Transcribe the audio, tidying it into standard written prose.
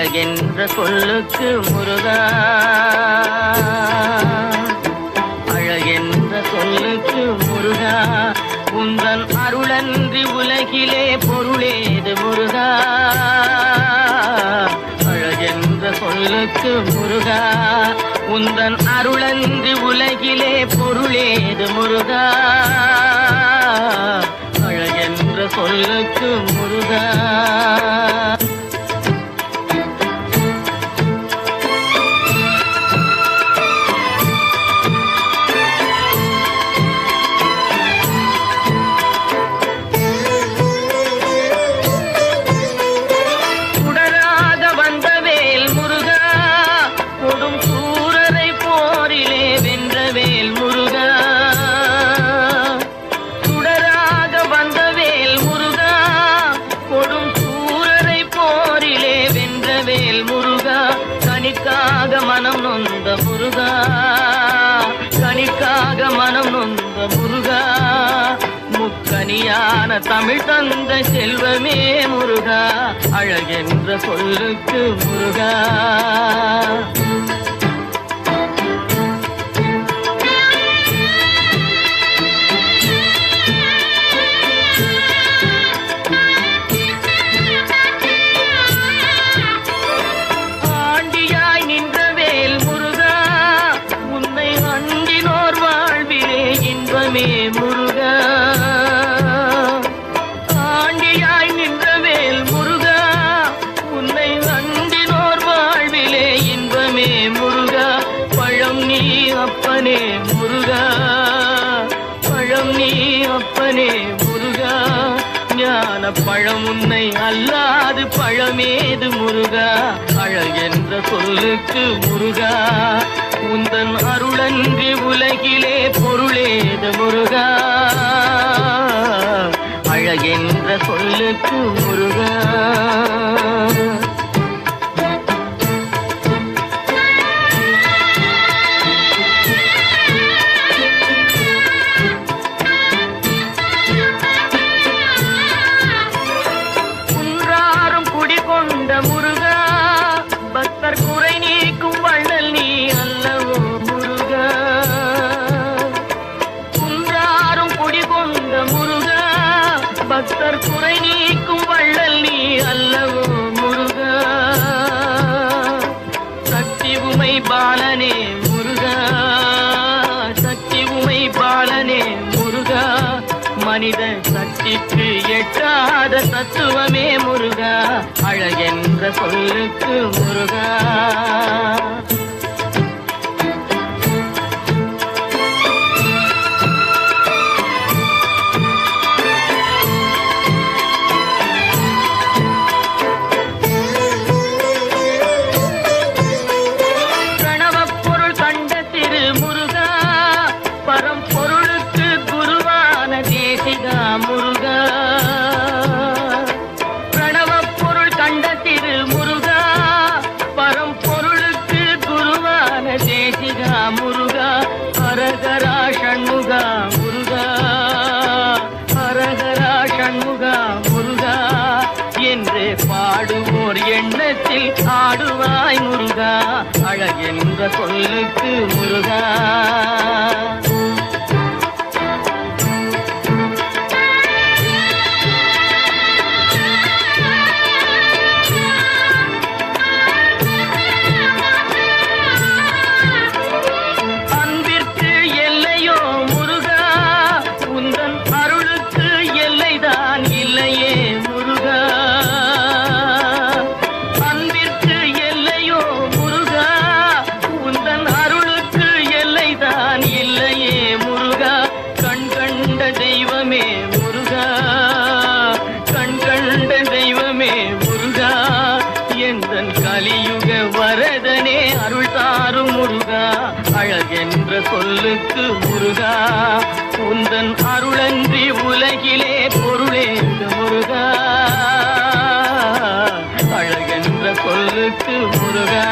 அழகென்ற சொல்லுக்கு முருகா, அழகென்ற சொல்லுக்கு முருகா, உந்தன் அருளன்றி உலகிலே பொருளேது முருகா. அழகென்ற சொல்லுக்கு முருகா, உந்தன் அருளன்றி உலகிலே பொருளேது முருகா. அழகென்ற சொல்லுக்கு முருகா. கனிக்காக மனம் நொந்த முருகா, கனிக்காக மனம் நொந்த முருகா, முக்கனியான தமிழ் தந்த செல்வமே முருகா. அழகென்ற சொல்லுக்கு முருகா. முருகா, ஆண்டியாய் நின்றவேல் முருகா, உன்னை அண்டினோர் வாழ்விலே இன்பமே முருகா. பழம் நீ அப்பனே முருகா, பழம் நீ அப்பனே முருகா, ஞான பழம் உன்னை அல்லாது பழமேது முருகா. அழகென்ற சொல்லுக்கு முருகா, உந்தன் அருளன்றி உலகிலே பொருளேது முருகா. அழகென்ற சொல்லுக்கு முருகா. குன்றாரும் குடிகொண்ட முருகா, பக்தர் குறை நீக்கும் வள்ளல் நீ அல்லவோ முருகா. குன்றாரும் குடிகொண்ட முருகா, பக்தர் குறை நீக்கும் வள்ளல் நீ அல்லவோ முருகா. சக்தி உமை பாலனே முருகா, சக்தி உமை பாலனே முருகா, மனித சக்திக்கு எட்டாத தத்துவமே முருகா. அழகென்ற சொல்லுக்கு முருகா. முருகா, பிரணவப் பொருள் கண்ட திரு முருகா, பரம்பொருளுக்கு குருவான தேசிகா முருகா. ஹரஹரா ஷண்முகா முருகா, ஹரஹரா ஷண்முகா முருகா என்று பாடுவோர் எண்ணத்தில் ஆடுவாய் முருகா. அழகென்ற சொல்லுக்கு முருகா. தெய்வமே முருகா, கண்கண்ட தெய்வமே முருகா, எந்தன் கலியுக வரதனே அருள் தாரும் முருகா. அழகென்ற சொல்லுக்கு முருகா, உந்தன் அருளன்றி உலகிலே பொருளேது முருகா. அழகென்ற சொல்லுக்கு முருகா.